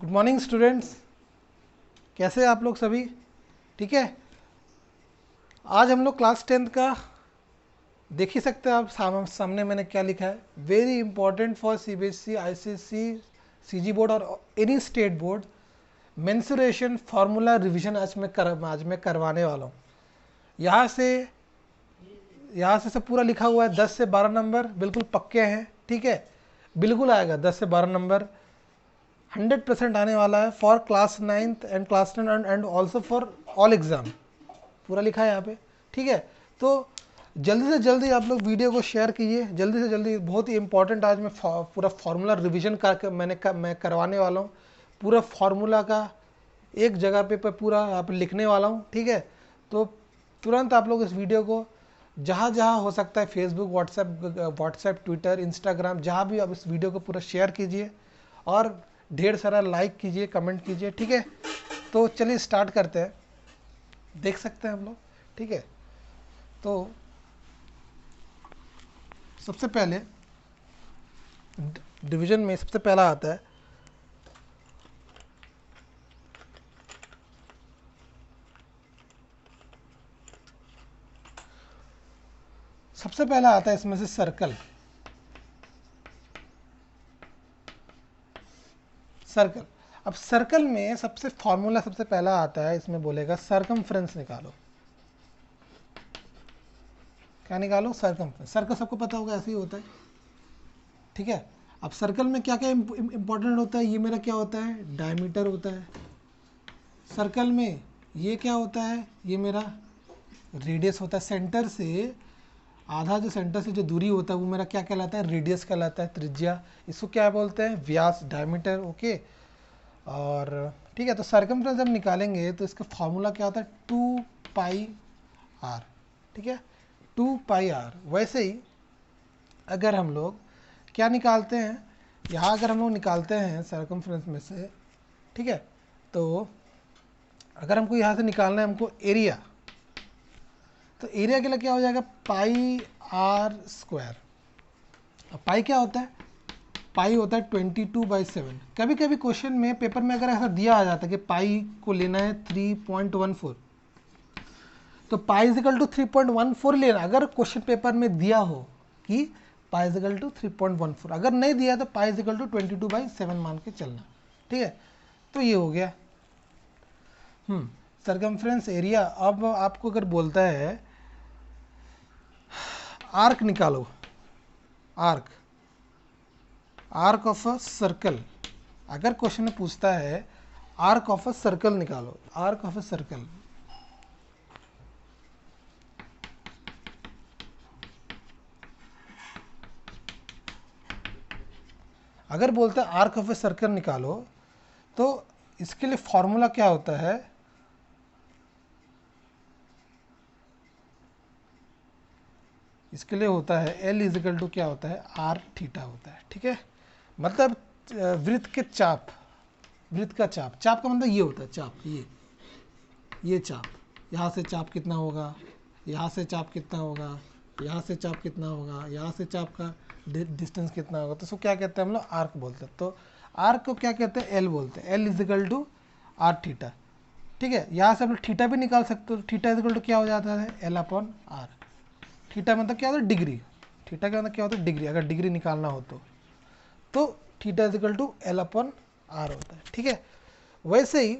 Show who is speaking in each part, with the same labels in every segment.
Speaker 1: Good morning students, कैसे हैं आप लोग सभी? ठीक है। आज हम लोग क्लास 10th का देख ही सकते हैं आप सामने मैंने क्या लिखा है। Very important for CBSE, ICSE, CG board और any state board. Mensuration formula revision आज मैं करवाने वाला हूँ। यहाँ से सब पूरा लिखा हुआ है। 10 से 12 नंबर बिल्कुल पक्के हैं। ठीक है, बिल्कुल आएगा 10 से 12 नंबर, 100% आने वाला है for class 9th and class 10 and also for all exam. पूरा लिखा है यहाँ पे। ठीक है, तो जल्दी से जल्दी आप लोग वीडियो को शेयर कीजिए, जल्दी से जल्दी। बहुत ही इंपॉर्टेंट आज मैं पूरा फार्मूला रिवीजन मैं करवाने वाला हूँ। पूरा फार्मूला का एक जगह पे पूरा यहाँ पे लिखने वाला हूँ। ठीक है, तो तुरंत आप लोग इस वीडियो को जहाँ जहाँ हो सकता है, फेसबुक, व्हाट्सएप, ट्विटर, इंस्टाग्राम, जहाँ भी आप इस वीडियो को पूरा शेयर कीजिए और ढेर सारा लाइक कीजिए, कमेंट कीजिए। ठीक है, तो चलिए स्टार्ट करते हैं। देख सकते हैं हम लोग। ठीक है, तो सबसे पहले डिवीजन में सबसे पहला आता है इसमें से सर्कल। अब सर्कल में सबसे फॉर्मूला सबसे पहला आता है, इसमें बोलेगा सरकमफ्रेंस निकालो। क्या निकालो? सरकमफ्रेंस। सर्कल सबको पता होगा, ऐसे ही होता है। ठीक है, अब सर्कल में क्या क्या इंपॉर्टेंट होता है? ये मेरा क्या होता है? डायमीटर होता है। सर्कल में ये क्या होता है? ये मेरा रेडियस होता है। सेंटर से आधा, जो सेंटर से जो दूरी होता है वो मेरा क्या कहलाता है? रेडियस कहलाता है, त्रिज्या। इसको क्या बोलते हैं? व्यास, डायमीटर। ओके, और ठीक है, तो सर्कमफ्रेंस जब निकालेंगे तो इसका फॉर्मूला क्या होता है? 2πr। ठीक है, 2πr। वैसे ही अगर हम लोग क्या निकालते हैं, यहाँ अगर हम लोग निकालते हैं सर्कमफ्रेंस में से, ठीक है, तो अगर हमको यहाँ से निकालना है हमको एरिया, तो एरिया के लिए क्या हो जाएगा? πr²। अब पाई क्या होता है? पाई होता है 22/7। कभी कभी क्वेश्चन में, पेपर में अगर ऐसा दिया आ जाता है कि पाई को लेना है 3.14, तो पाई इजिकल टू 3.14 लेना। अगर क्वेश्चन पेपर में दिया हो कि पाई इजिकल टू 3.14, अगर नहीं दिया तो पाई इजिकल टू 22/7 मान के चलना। ठीक है, तो ये हो गया सरकमफ्रेंस एरिया। अब आपको अगर बोलता है आर्क निकालो, आर्क ऑफ अ सर्कल। अगर क्वेश्चन में पूछता है आर्क ऑफ अ सर्कल निकालो, आर्क ऑफ अ सर्कल। अगर बोलता है आर्क ऑफ ए सर्कल निकालो, तो इसके लिए फॉर्मूला क्या होता है? इसके लिए होता है L इजिकल टू क्या होता है? आर थीटा होता है। ठीक है, मतलब वृत्त के चाप, वृत्त का चाप, चाप का मतलब ये होता है चाप, ये चाप, यहाँ से चाप कितना होगा, यहाँ से चाप कितना होगा, यहाँ से चाप कितना होगा, यहाँ से चाप का डिस्टेंस कितना होगा, तो उसको क्या कहते हैं हम लोग? आर्क बोलते हैं। तो आर्क को क्या कहते हैं? एल बोलते हैं। L equal to R theta. ठीक है, यहाँ से आप लोग थीटा भी निकाल सकते हो। थीटा इजिकल टू क्या हो जाता है? L/r। थीटा मतलब क्या होता है? डिग्री। थीटा का मतलब क्या होता है? डिग्री। अगर डिग्री निकालना हो तो थीटा इजिकल टू L/r होता है। ठीक है, वैसे ही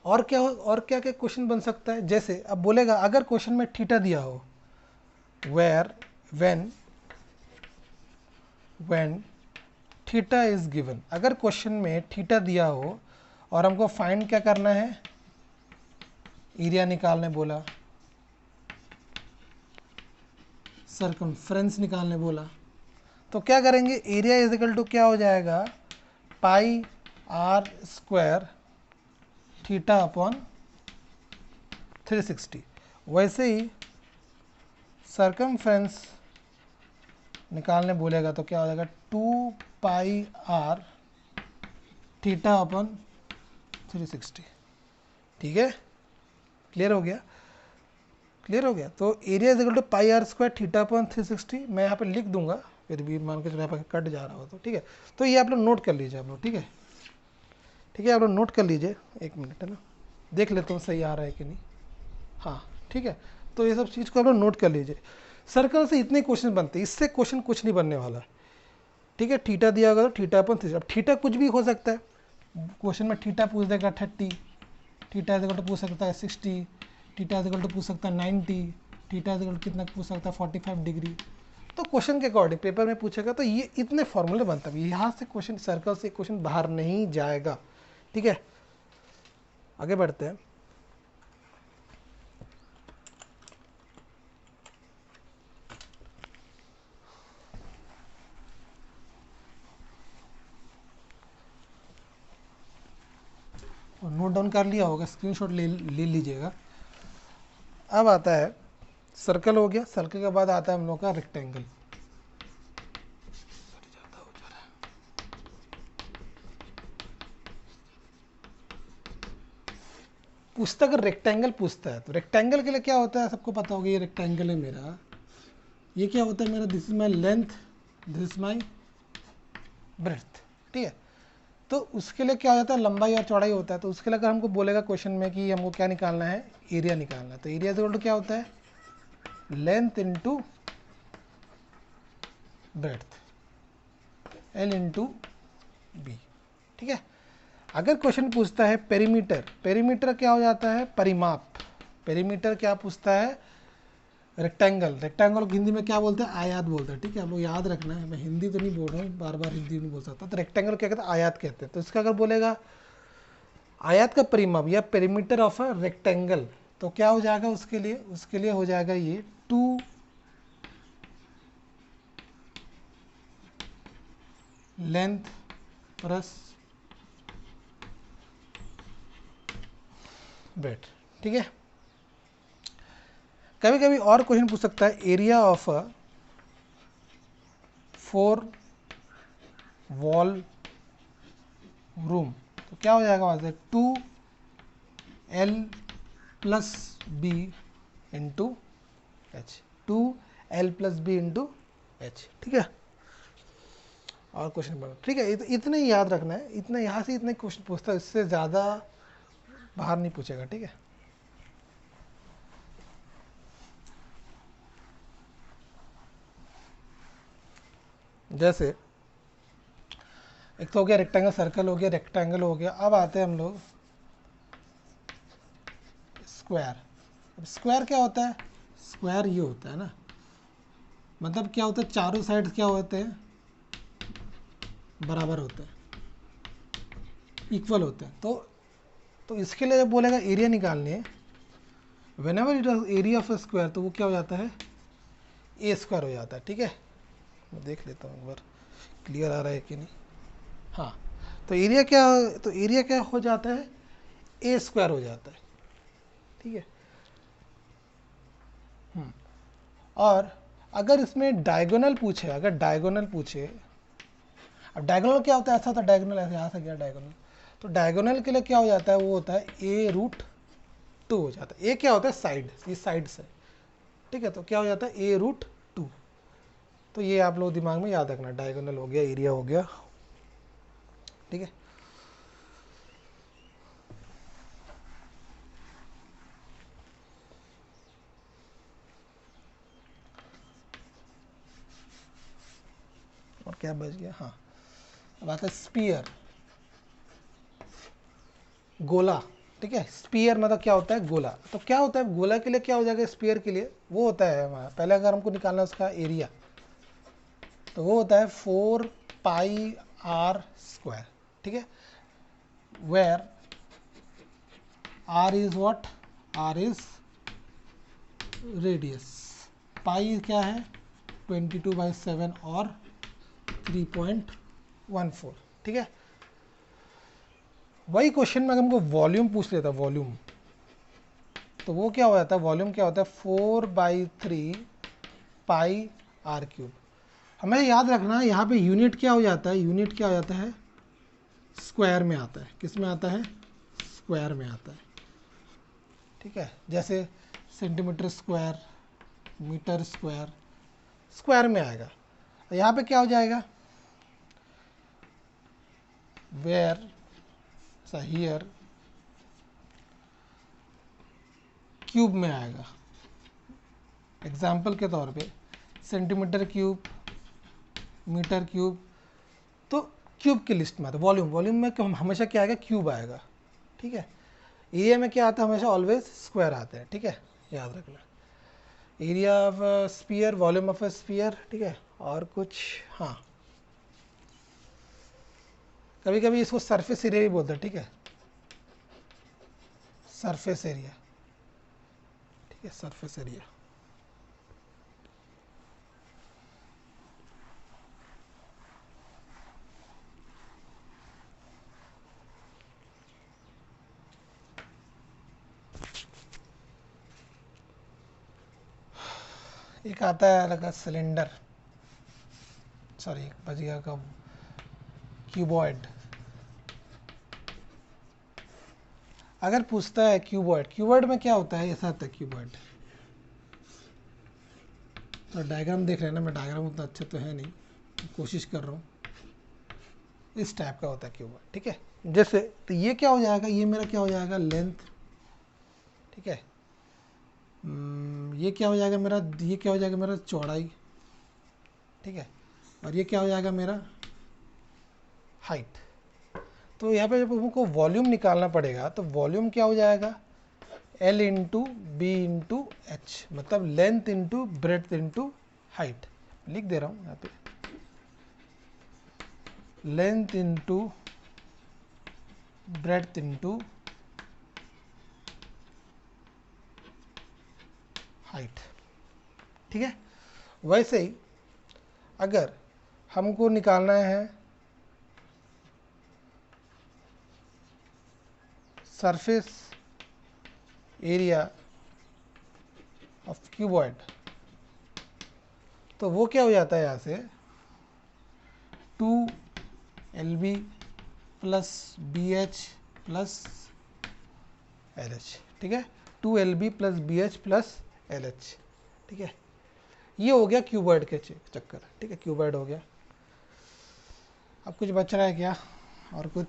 Speaker 1: और क्या क्या क्वेश्चन बन सकता है? जैसे अब बोलेगा, अगर क्वेश्चन में थीटा दिया हो, where when theta is given. अगर क्वेश्चन में थीटा दिया हो और हमको फाइंड क्या करना है? एरिया निकालने बोला, सर्कमफ्रेंस निकालने बोला, तो क्या करेंगे? एरिया इजिकल टू क्या हो जाएगा? πr² theta upon 360। वैसे ही सर्कमफ्रेंस निकालने बोलेगा तो क्या हो जाएगा? 2πr theta upon 360। ठीक है, क्लियर हो गया? क्लियर हो गया? तो area equal to πr² theta upon 360। मैं यहाँ पे लिख दूंगा, फिर भी मान के चलो यहाँ पर कट जा रहा हो तो ठीक है। तो ये आप लोग नोट कर लीजिए आप लोग। ठीक है, ठीक है, आप लोग नोट कर लीजिए, 1 मिनट है ना, देख लेता हूँ सही आ रहा है कि नहीं। हाँ ठीक है, तो ये सब चीज़ को आप लोग नोट कर लीजिए। सर्कल से इतने क्वेश्चन बनते हैं, इससे क्वेश्चन कुछ नहीं बनने वाला। ठीक है, थीटा दिया होगा तो थीटा अपन थीटा, अब थीटा कुछ भी हो सकता है, क्वेश्चन में थीटा पूछ देगा 30, थीटा इज इक्वल टू पूछ सकता है 60, थीटा इज इक्वल टू पूछ सकता है 90, थीटा इज इक्वल टू कितना पूछ सकता है 45 डिग्री। तो क्वेश्चन के अकॉर्डिंग पेपर में पूछेगा, तो ये इतने फॉर्मूले बनता है, यहाँ से क्वेश्चन, सर्कल से क्वेश्चन बाहर नहीं जाएगा। ठीक है, आगे बढ़ते हैं। नोट डाउन कर लिया होगा, स्क्रीनशॉट ले लीजिएगा। अब आता है सर्कल, हो गया। सर्कल के बाद आता है हम लोग का रेक्टेंगल। पूछता, अगर रेक्टेंगल पूछता है तो रेक्टेंगल के लिए क्या होता है, सबको पता होगा, ये रेक्टेंगल है मेरा, ये क्या होता है मेरा, this is my length, this is my breadth. ठीक है, तो उसके लिए क्या हो जाता है, लंबाई और चौड़ाई होता है। तो उसके लिए अगर हमको बोलेगा क्वेश्चन में कि हमको क्या निकालना है, एरिया निकालना है, तो एरिया इक्वल टू क्या होता है, length into breadth, L into B. ठीक है, अगर क्वेश्चन पूछता है पेरीमीटर, पेरीमीटर क्या हो जाता है, परिमाप। पेरीमीटर क्या पूछता है, रेक्टेंगल, रेक्टेंगल को हिंदी में क्या बोलते हैं, आयात बोलते हैं। ठीक है, आपको याद रखना है, मैं हिंदी तो नहीं बोल रहा हूँ, बार बार हिंदी नहीं बोल सकता। तो रेक्टेंगल क्या कहते हैं, आयात कहते हैं। तो इसका अगर बोलेगा आयात का परिमाप या पेरीमीटर ऑफ अ रेक्टेंगल, तो क्या हो जाएगा उसके लिए हो जाएगा ये 2 लेंथ प्लस ब्रेड्थ। ठीक है, कभी कभी और क्वेश्चन पूछ सकता है, area of a 4 wall room, तो क्या हो जाएगा वहां से, 2L plus B into H, 2L plus B into H. ठीक है, और क्वेश्चन बना, ठीक है, इतने ही याद रखना है, इतना यहाँ से इतने क्वेश्चन पूछता है, इससे ज़्यादा बाहर नहीं पूछेगा। ठीक है, जैसे एक तो हो गया रेक्टेंगल, सर्कल हो गया, रेक्टेंगल हो गया। अब आते हैं हम लोग स्क्वायर। अब स्क्वायर क्या होता है, स्क्वायर ये होता है ना, मतलब क्या होता है, चारों साइड क्या होते हैं, बराबर होते हैं, इक्वल होते हैं। तो इसके लिए जब बोलेगा एरिया निकालनी है, when ever it is area of A square, तो वो क्या हो जाता है, ए स्क्वायर हो जाता है। ठीक है, मैं देख लेता हूँ एक बार क्लियर आ रहा है कि नहीं। हाँ, तो एरिया क्या हो जाता है, ए स्क्वायर हो जाता है। ठीक है, और अगर इसमें डायगोनल पूछे, अगर डायगोनल पूछे, अब डायगोनल क्या होता है, ऐसा था डायगोनल, ऐसे यहाँ से गया डायगोनल, तो डायगोनल के लिए क्या हो जाता है, वो होता है a√2 हो जाता है। ए क्या होता है, साइड, ये साइड से। ठीक है, तो क्या हो जाता है, a√2। तो ये आप लोग दिमाग में याद रखना, डायगोनल हो गया, एरिया हो गया। ठीक है, और क्या बच गया, हाँ, अब आता है स्पीयर, गोला। ठीक है, स्पीयर मतलब क्या होता है, गोला। तो क्या होता है गोला के लिए, क्या हो जाएगा स्पीयर के लिए, वो होता है हमारा, पहले अगर हमको निकालना है उसका एरिया, तो वो होता है 4πr²। ठीक है, where r is what, r is radius, pi क्या है 22/7 और 3.14। ठीक है, वही क्वेश्चन में हमको वॉल्यूम पूछ लेता, वॉल्यूम, तो वो क्या हो जाता है, वॉल्यूम क्या होता है 4/3πr³। हमें याद रखना है, यहाँ पे यूनिट क्या हो जाता है, यूनिट क्या हो जाता है, स्क्वायर में आता है। किस में आता है, स्क्वायर में आता है। ठीक है, जैसे centimetre square, metre square, square में आएगा। यहाँ पे क्या हो जाएगा, वेयर हियर क्यूब में आएगा। एग्जाम्पल के तौर पे सेंटीमीटर क्यूब, मीटर क्यूब, तो क्यूब की लिस्ट में आता है। वॉल्यूम में हमेशा क्या आएगा, क्यूब आएगा, ठीक है। एरिया में क्या आता है, हमेशा ऑलवेज स्क्वायर आता है, ठीक है, याद रखना। Area of sphere, volume of sphere, ठीक है। और कुछ, हाँ, कभी कभी इसको सरफेस एरिया भी बोलते हैं, ठीक है, सरफेस एरिया, ठीक है, सरफेस एरिया। एक आता है लगा सिलेंडर, सॉरी बच गया कब, क्यूबॉइड। अगर पूछता है क्यूबॉइड में क्या होता है, ऐसा आता है क्यूबॉइड। तो डायग्राम देख लेना, मैं डायग्राम उतना अच्छा तो है नहीं, कोशिश कर रहा हूँ। इस टाइप का होता है क्यूबॉइड, ठीक है। जैसे तो ये क्या हो जाएगा, ये मेरा क्या हो जाएगा, लेंथ, ठीक है। ये क्या हो जाएगा मेरा, ये क्या हो जाएगा मेरा, चौड़ाई, ठीक है। और ये क्या हो जाएगा मेरा, हाइट। तो यहाँ पे जब हमको वॉल्यूम निकालना पड़ेगा तो वॉल्यूम क्या हो जाएगा, L into B into H, मतलब length into breadth into height. लिख दे रहा हूँ यहाँ पे, length into breadth into height, ठीक है। वैसे ही अगर हमको निकालना है सरफेस एरिया ऑफ क्यूबॉइड, तो वो क्या हो जाता है यहाँ से 2LB plus BH plus LH, ठीक है। 2LB plus BH plus LH, ठीक है। ये हो गया क्यूबॉइड के चक्कर, ठीक है, क्यूबॉइड हो गया। अब कुछ बच रहा है क्या, और कुछ,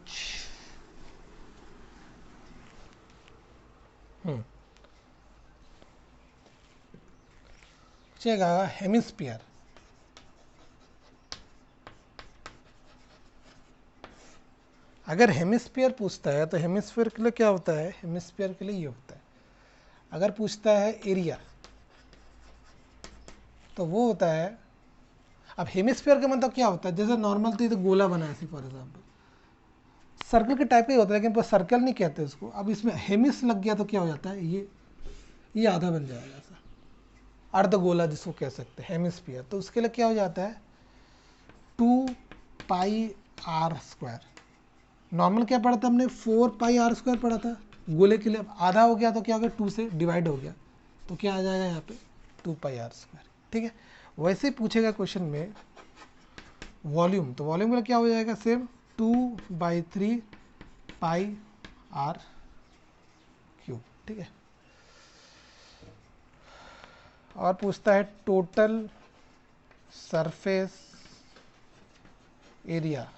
Speaker 1: चलेगा हेमिस्फीयर। अगर हेमिस्फीयर पूछता है तो हेमिस्फीयर के लिए क्या होता है, हेमिस्फीयर के लिए ये होता है। अगर पूछता है एरिया तो वो होता है, अब हेमिस्फीयर का मतलब क्या होता है, जैसे नॉर्मल तो गोला बना है, फॉर एग्जाम्पल सर्कल के टाइप का ही होता है, लेकिन सर्कल नहीं कहते उसको। अब इसमें हेमिस लग गया तो क्या हो जाता है, ये आधा बन जाएगा, ऐसा अर्धगोला जिसको कह सकते हैं, हेमिस्फीयर। तो उसके लिए क्या हो जाता है 2πr²। नॉर्मल क्या पढ़ा था हमने, 4πr² पढ़ा था गोले के लिए। अब आधा हो गया तो क्या हो गया, 2 से डिवाइड हो गया, तो क्या आ जाएगा यहाँ पे 2πr², ठीक है। वैसे ही पूछेगा क्वेश्चन में वॉल्यूम, तो वॉल्यूम के लिए क्या हो जाएगा, सेम 2/3πr³, ठीक है। और पूछता है टोटल सरफेस एरिया,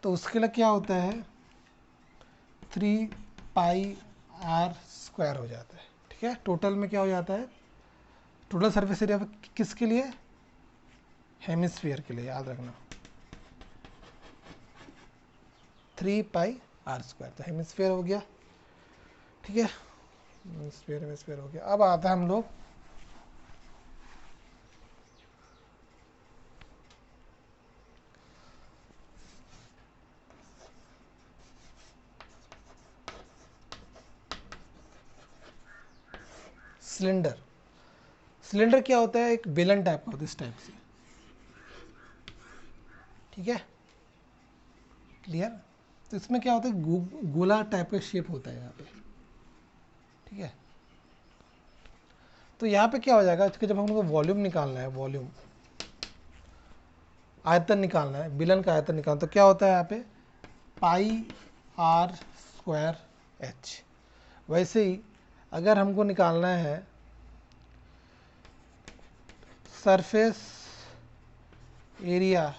Speaker 1: तो उसके लिए क्या होता है 3πr² हो जाता है, ठीक है। टोटल में क्या हो जाता है, टोटल सरफेस एरिया किसके लिए, हेमिस्फीयर के लिए, याद रखना 3πr²। तो हेमिस्फीयर हो गया, ठीक है, हेमिस्फीयर हो गया। अब आता है हम लोग सिलेंडर। सिलेंडर क्या होता है, एक बेलन टाइप का होता है, इस टाइप से, ठीक है, क्लियर। तो इसमें क्या होता है, गोला टाइप का शेप होता है यहाँ पे, ठीक है। तो यहाँ पे क्या हो जाएगा, इसके जब हम लोग को वॉल्यूम निकालना है, वॉल्यूम आयतन निकालना है, बेलन का आयतन निकालना, तो क्या होता है यहाँ पे πr²h। वैसे ही अगर हमको निकालना है सरफेस एरिया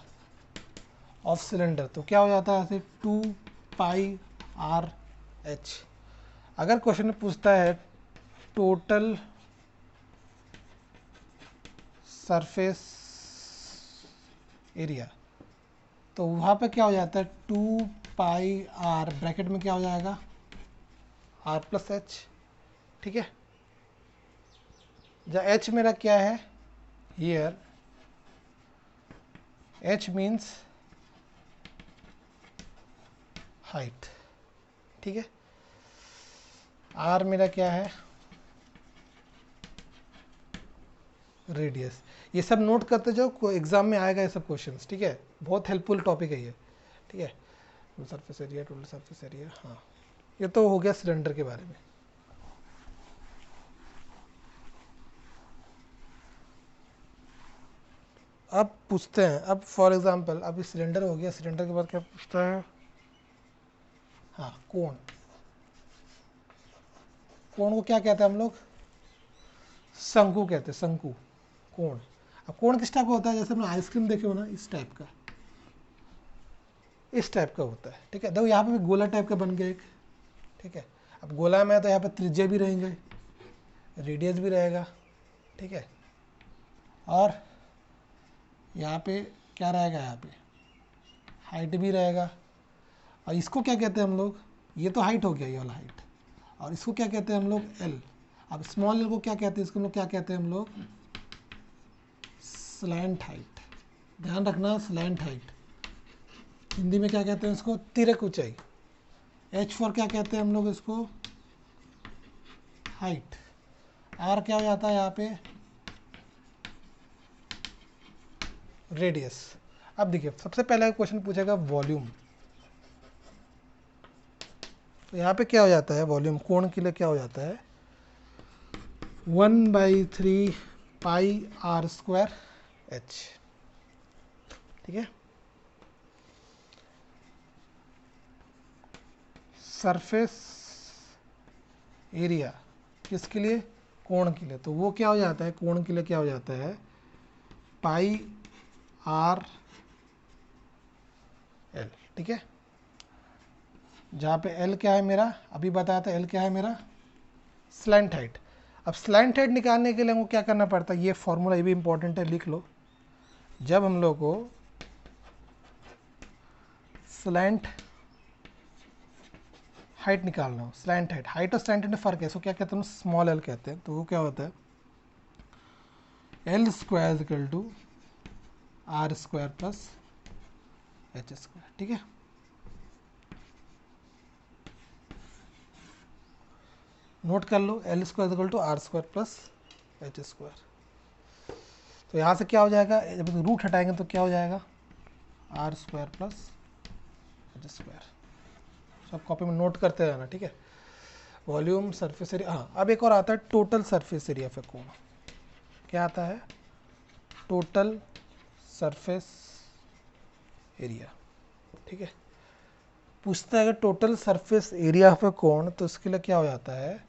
Speaker 1: ऑफ सिलेंडर, तो क्या हो जाता है ऐसे 2πr² आर एच। अगर क्वेश्चन में पूछता है टोटल सरफेस एरिया, तो वहाँ पे क्या हो जाता है 2πr, ब्रैकेट में क्या हो जाएगा r प्लस एच। ठीक है, जहाँ h मेरा क्या है, हियर h मीन्स हाइट। ठीक है, r मेरा क्या है, रेडियस। ये सब नोट करते जाओ, एग्जाम में आएगा ये सब क्वेश्चंस। ठीक है, बहुत हेल्पफुल टॉपिक है ये। ठीक है, surface area, total surface area. हाँ, ये तो हो गया सिलेंडर के बारे में। अब पूछते हैं, अब फॉर एग्जांपल अब सिलेंडर हो गया, सिलेंडर के बाद क्या पूछता है, हाँ कोण। कोण को क्या कहते हैं हम लोग, शंकु कहते हैं, शंकु, कोण। अब कोण किस टाइप का होता है, जैसे हमने आइसक्रीम देखे हो ना, इस टाइप का, इस टाइप का होता है। ठीक है, देखो यहाँ पे भी गोला टाइप का बन गया एक। ठीक है, अब गोला में तो यहाँ पे त्रिज्या भी रहेंगे, रेडियस भी रहेगा। ठीक है, और यहाँ पे क्या रहेगा, यहाँ पे हाइट भी रहेगा। और इसको क्या कहते हैं हम लोग, ये तो हाइट हो गया, ये वाला हाइट। और इसको क्या कहते हैं हम लोग, एल। अब स्मॉल एल को क्या कहते हैं, इसको हम लोग क्या कहते हैं, हम लोग स्लैंट हाइट। ध्यान रखना, स्लैंट हाइट। हिंदी में क्या कहते हैं इसको, तिरक ऊंचाई। एच फॉर क्या कहते हैं हम लोग इसको, हाइट। आर क्या हो जाता है यहाँ पे, रेडियस। अब देखिए, सबसे पहला क्वेश्चन पूछेगा वॉल्यूम। तो यहाँ पे क्या हो जाता है, वॉल्यूम कोण के लिए क्या हो जाता है, 1/3πr² h। ठीक है, सरफेस एरिया किसके लिए, कोण के लिए। तो वो क्या हो जाता है, कोण के लिए क्या हो जाता है, πr l। ठीक है, जहाँ पे l क्या है मेरा, अभी बताया था l क्या है मेरा, स्लैंट हाइट। अब स्लैंट हाइट निकालने के लिए हमको क्या करना पड़ता है, ये फॉर्मूला, ये भी इंपॉर्टेंट है, लिख लो। जब हम लोग को स्लैंट हाइट निकालना हो, स्लैंट हाइट, हाइट और स्लैंट हाइट में फ़र्क है, इसको क्या कहते हैं, स्मॉल एल कहते हैं। तो वो क्या होता है, L² = r² प्लस h²। ठीक है, नोट कर लो, L² = r² प्लस h²। तो यहाँ से क्या हो जाएगा, जब रूट हटाएंगे तो क्या हो जाएगा, r² प्लस h²। सब कॉपी में नोट करते रहना। ठीक है, वॉल्यूम, सरफेस एरिया। हाँ, अब एक और आता है टोटल सरफेस एरिया पे कोण। क्या आता है, टोटल सरफेस एरिया। ठीक है, पूछता है अगर टोटल सरफेस एरिया पे कोण, तो इसके लिए क्या हो जाता है,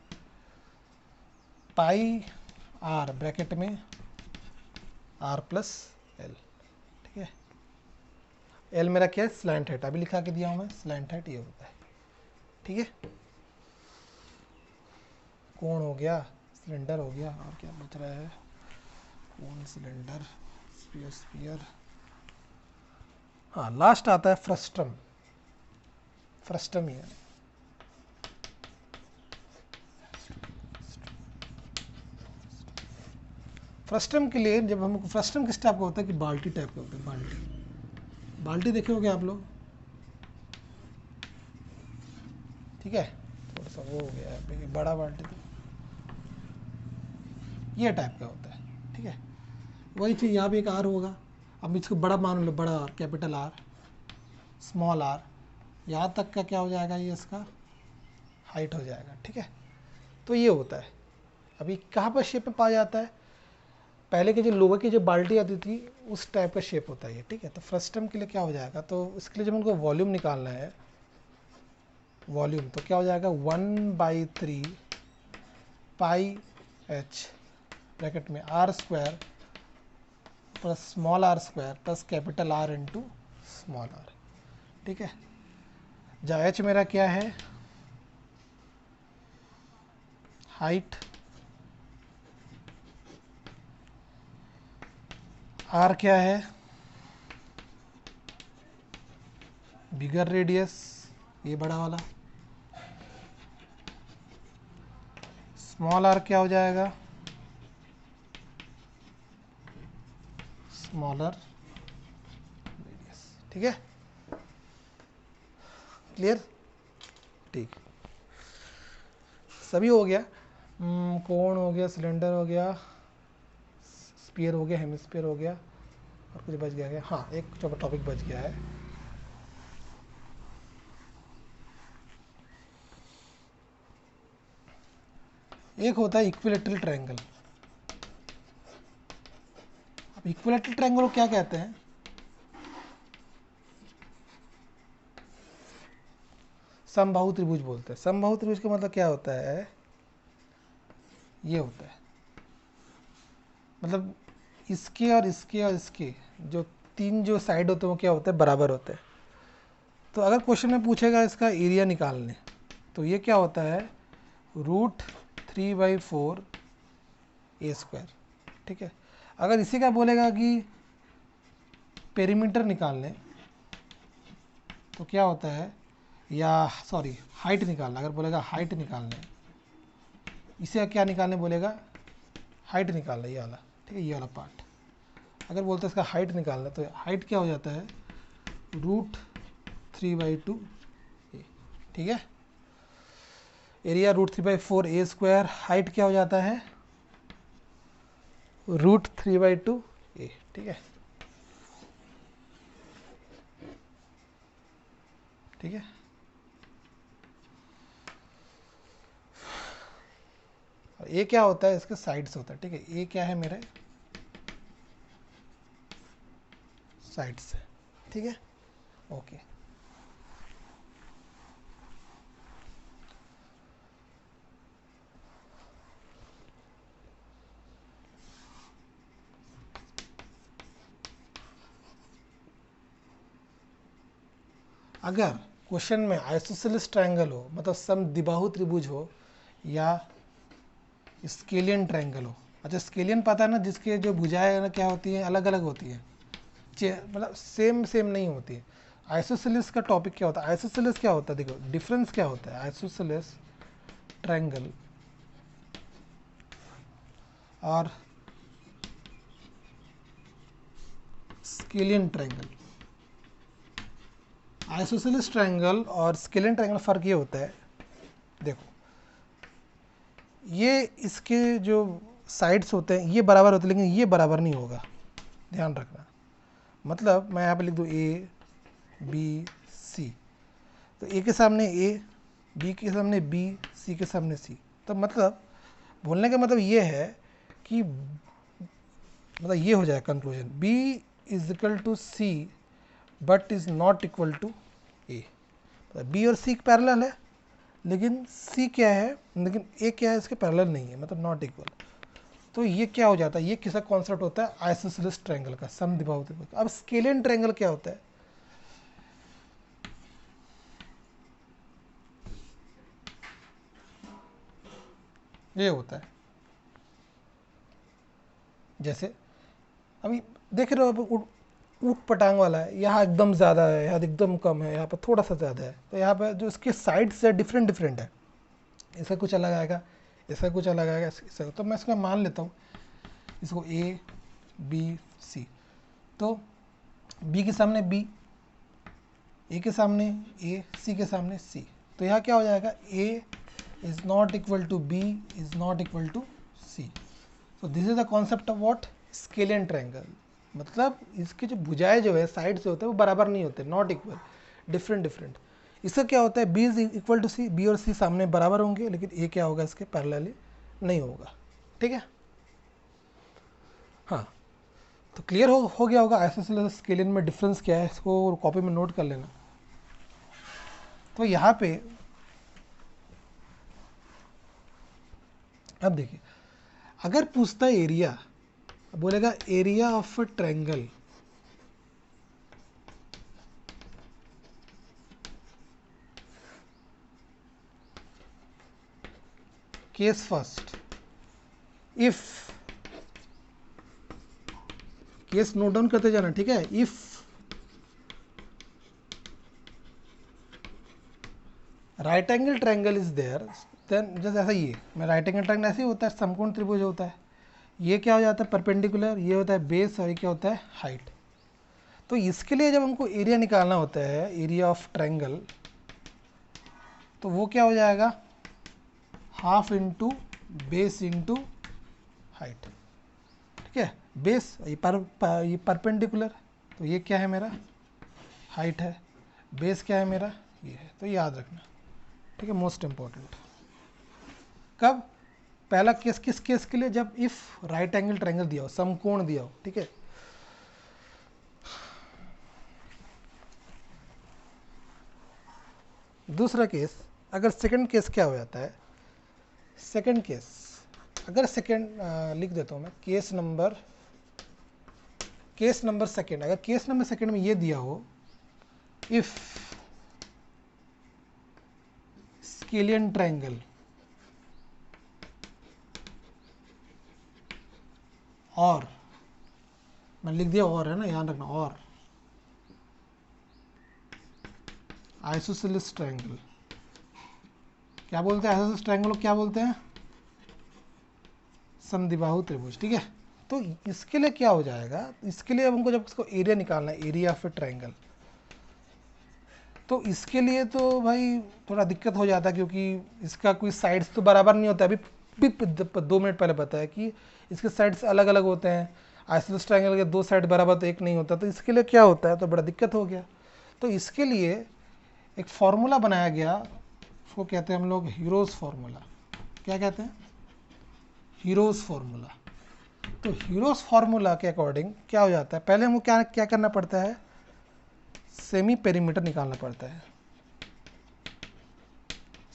Speaker 1: πr, ब्रैकेट में r प्लस l। ठीक है, l मेरा क्या है, स्लैंट हाइट, अभी लिखा के दिया हूँ मैं, स्लैंट हाइट ये होता है। ठीक है, कोण हो गया, सिलेंडर हो गया, और क्या बच रहा है, कोण, सिलेंडर, स्फीयर, स्फीयर। हाँ, लास्ट आता है फ्रस्ट्रम। फ्रस्ट्रम ही है, फ्रस्ट्रम के लिए जब हमको, फ्रस्ट्रम किस टाइप का होता है कि बाल्टी टाइप का होता है, बाल्टी। बाल्टी देखे होगे आप लोग। ठीक है, थोड़ा सा वो हो गया है पे, बड़ा बाल्टी तो ये टाइप का होता है। ठीक है, वही चीज़ यहाँ भी एक आर होगा। अब इसको बड़ा मान लो, बड़ा R, capital R, small R, यहाँ तक का क्या हो जाएगा, ये इसका हाइट हो जाएगा। ठीक है, तो ये होता है। अभी कहाँ पर शेप में पाया जाता है, पहले के जो लोहे की जो बाल्टी आती थी उस टाइप का शेप होता है ये। ठीक है, तो फ्रस्ट्रम के लिए क्या हो जाएगा, तो इसके लिए जब उनको वॉल्यूम निकालना है, वॉल्यूम, तो क्या हो जाएगा 1/3πh, ब्रैकेट में r² plus small r² plus capital R into small r। ठीक है, जहाँ एच मेरा क्या है, हाइट, आर क्या है, बिगर रेडियस, ये बड़ा वाला, स्मॉल आर क्या हो जाएगा, स्मॉलर रेडियस। ठीक है, क्लियर? ठीक, सभी हो गया। कोण हो गया, सिलेंडर हो गया, स्फीयर हो गया, हेमिस्फीयर हो गया, और कुछ बच गया क्या? हाँ, एक टॉपिक बच गया है। एक होता है इक्विलेटरल ट्रायंगल। अब इक्विलेटरल ट्रायंगल को क्या कहते हैं? समबाहु त्रिभुज बोलते हैं। समबाहु त्रिभुज का मतलब क्या होता है? ये होता है, मतलब इसके और इसके और इसके जो तीन जो साइड होते हैं वो क्या होते हैं? बराबर होते हैं। तो अगर क्वेश्चन में पूछेगा इसका एरिया निकालने, तो ये क्या होता है? √3/4 a²। ठीक है, अगर इसी का बोलेगा कि पेरीमीटर निकालने, तो क्या होता है? या सॉरी, हाइट निकालना, अगर बोलेगा हाइट निकालने, इसे क्या निकालने बोलेगा? हाइट निकालना, ये वाला। ठीक है, ये वाला पार्ट। अगर बोलते हैं इसका हाइट निकालना, तो हाइट क्या हो जाता है? √3/2 a। ठीक है, एरिया √3/4 a², हाइट क्या हो जाता है? √3/2 a। ठीक है, ठीक है। और ए क्या होता है? इसके साइड्स होता है। ठीक है, ए क्या है मेरे? साइड्स है। ठीक है, ओके। अगर क्वेश्चन में आइसोसेलेस ट्रायंगल हो, मतलब समद्विबाहु त्रिभुज हो, या स्केलियन ट्रायंगल हो। अच्छा, स्केलियन पता है ना, जिसके जो भुजाएं ना क्या होती हैं? अलग अलग होती हैं, मतलब सेम सेम नहीं होती है। आइसोसेलेस का टॉपिक क्या होता है? आइसोसेलेस क्या होता है? देखो डिफरेंस क्या होता है आइसोसेलेस ट्रायंगल और स्केलियन ट्रायंगल। आइसोसेलेस ट्रायंगल और स्केलियन ट्रायंगल फर्क ये होता है, देखो ये इसके जो साइड्स होते हैं ये बराबर होते हैं, लेकिन ये बराबर नहीं होगा, ध्यान रखना। मतलब मैं यहाँ पे लिख दूँ ए बी सी, तो ए के सामने ए, बी के सामने बी, सी के सामने सी। तो मतलब बोलने का मतलब ये है कि मतलब ये हो जाए conclusion, B is equal to C but is not equal to A. B और सी पैरेलल है, लेकिन सी क्या है, लेकिन ए क्या है? इसके पैरेलल नहीं है, मतलब नॉट इक्वल। तो ये क्या हो जाता है? ये किसका कॉन्सेप्ट होता है? आइसोसेलेस ट्रायंगल का, समद्विबाहु त्रिभुज। अब स्केलियन ट्रायंगल क्या होता है? ये होता है जैसे अभी देख रहे हो, अब ऊट पटांग वाला है, यहाँ एकदम ज़्यादा है, यहाँ एकदम कम है, यहाँ पर थोड़ा सा ज़्यादा है। तो यहाँ पर जो इसके साइड्स है डिफरेंट डिफरेंट है, इसका कुछ अलग आएगा, इसका कुछ अलग आएगा, इसका। तो मैं इसका मान लेता हूँ इसको ए बी सी। तो बी के सामने बी, ए के सामने ए, सी के सामने सी। तो यहाँ क्या हो जाएगा? A is not equal to B is not equal to C. So this is the concept of what? Scalene triangle. मतलब इसके जो भुजाएं जो है साइड से होते हैं वो बराबर नहीं होते, नॉट इक्वल, डिफरेंट डिफरेंट। इसका क्या होता है? B is equal to C, B और सी सामने बराबर होंगे, लेकिन ए क्या होगा? इसके पैरेलली नहीं होगा। ठीक है, हाँ। तो क्लियर हो गया होगा आइसोसेलेस स्केलियन में डिफरेंस क्या है, इसको कॉपी में नोट कर लेना। तो यहाँ पे अब देखिए, अगर पूछता है एरिया, बोलेगा area of a case first, if, case note down करते जाना, ठीक है। If right angle triangle is there, then जैसे ऐसा ये, मैं राइट एंगल ट्रायंगल ऐसे ही होता है, समकोण त्रिभुज होता है, ये क्या हो जाता है परपेंडिकुलर, ये होता है बेस, और ये क्या होता है हाइट। तो इसके लिए जब हमको एरिया निकालना होता है, एरिया ऑफ ट्रायंगल, तो वो क्या हो जाएगा, half into base into height, ठीक है। बेस ये परपेंडिकुलर, तो ये क्या है मेरा हाइट है, बेस क्या है मेरा ये है, तो याद रखना, ठीक है, मोस्ट इंपॉर्टेंट। कब, पहला केस किस केस के लिए, जब इफ राइट एंगल ट्रायंगल दिया हो, समकोण दिया हो, ठीक है। दूसरा केस, अगर सेकंड केस क्या हो जाता है, सेकंड केस, अगर सेकंड लिख देता हूं मैं, केस नंबर सेकंड, अगर केस नंबर सेकंड में ये दिया हो, इफ स्केलियन ट्रायंगल और, मैं लिख दिया और, है ना, ध्यान रखना, और आइसोसेलेस ट्रायंगल, क्या बोलते हैं आइसोसेलेस ट्रायंगल को, क्या बोलते हैं समद्विबाहु त्रिभुज, ठीक है। तो इसके लिए क्या हो जाएगा, इसके लिए हमको जब इसको एरिया निकालना है, एरिया ऑफ ए ट्रायंगल, तो इसके लिए तो भाई थोड़ा दिक्कत हो जाता है, क्योंकि इसका कोई साइड्स तो बराबर नहीं होता। अभी 2 मिनट पहले बताया कि इसके साइड्स अलग अलग होते हैं, आइसोसेलेस ट्रायंगल के 2 साइड बराबर तो एक नहीं होता, तो इसके लिए क्या होता है, तो बड़ा दिक्कत हो गया। तो इसके लिए एक फॉर्मूला बनाया गया, उसको कहते हैं हम लोग हीरोज फार्मूला। क्या कहते हैं, हीरोज फार्मूला। तो हीरोज फार्मूला के अकॉर्डिंग क्या हो जाता है, पहले हमको क्या क्या करना पड़ता है, सेमी पेरीमीटर निकालना पड़ता है,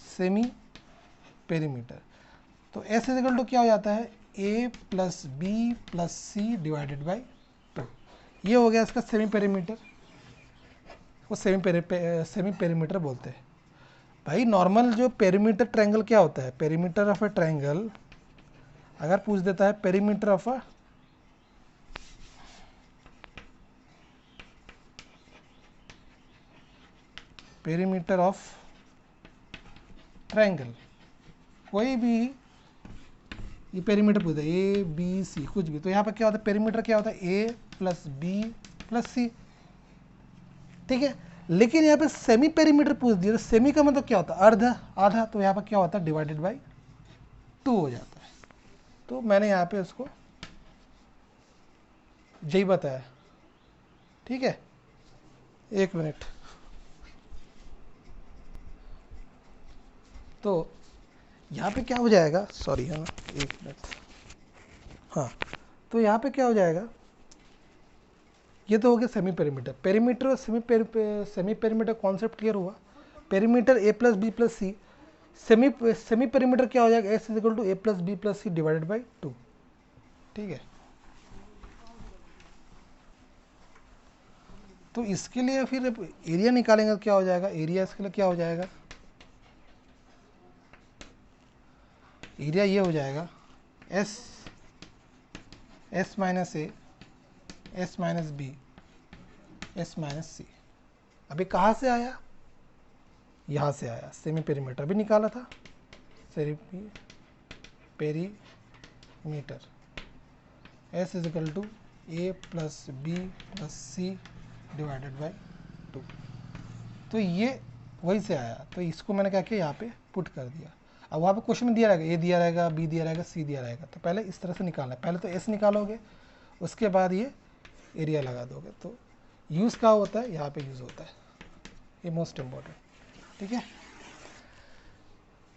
Speaker 1: सेमी पेरीमीटर। तो एस इक्वल टू क्या हो जाता है, A plus B plus C divided by 2, ये हो गया इसका सेमी पेरीमीटर, वो सेमी पेरीमीटर बोलते हैं। भाई नॉर्मल जो पेरीमीटर ट्रायंगल क्या होता है, पेरीमीटर ऑफ ए ट्रायंगल अगर पूछ देता है perimeter of a perimeter of triangle, कोई भी ये पेरीमीटर पूछता है, ए बी सी कुछ भी, तो यहाँ पर क्या होता है, पेरीमीटर क्या होता है, ए प्लस बी प्लस सी, ठीक है। लेकिन यहाँ पे सेमी पेरीमीटर पूछ दिया, तो सेमी का मतलब क्या होता है, अर्ध, आधा, तो यहाँ पर क्या होता है डिवाइडेड बाई 2 हो जाता है। तो मैंने यहाँ पे उसको यही बताया, ठीक है। 1 मिनट, तो यहाँ पे क्या हो जाएगा, सॉरी, हाँ 1 मिनट, हाँ, तो यहाँ पे क्या हो जाएगा, ये तो हो गया सेमी पेरीमीटर। पेरीमीटर और सेमी पेरीमीटर कॉन्सेप्ट क्लियर हुआ। Perimeter A plus B plus C, semi perimeter क्या हो जाएगा, S is equal to A plus B plus C divided by 2, ठीक है। तो इसके लिए फिर एरिया निकालेंगे तो क्या हो जाएगा, एरिया इसके लिए क्या हो जाएगा, एरिया ये हो जाएगा S minus A, S minus B, S minus C. अभी कहाँ से आया, यहाँ से आया, सेमी पेरीमीटर भी निकाला था, semi perimeter, S is equal to A plus B plus C divided by 2, तो ये वहीं से आया। तो इसको मैंने क्या किया, यहाँ पे पुट कर दिया। अब वहाँ पे क्वेश्चन में दिया रहेगा, ए दिया रहेगा, बी दिया रहेगा, सी दिया रहेगा, तो पहले इस तरह से निकालना है। पहले तो एस निकालोगे, उसके बाद ये एरिया लगा दोगे। तो यूज़ क्या होता है, यहाँ पे यूज़ होता है, ये मोस्ट इम्पॉर्टेंट, ठीक है,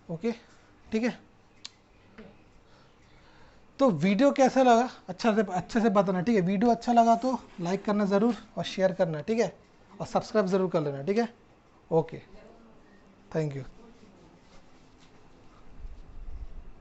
Speaker 1: ओके, ठीक है। तो वीडियो कैसा लगा अच्छे से बताना, ठीक है। वीडियो अच्छा लगा तो लाइक करना ज़रूर और शेयर करना, ठीक है, और सब्सक्राइब ज़रूर कर लेना, ठीक है, ओके, थैंक यू।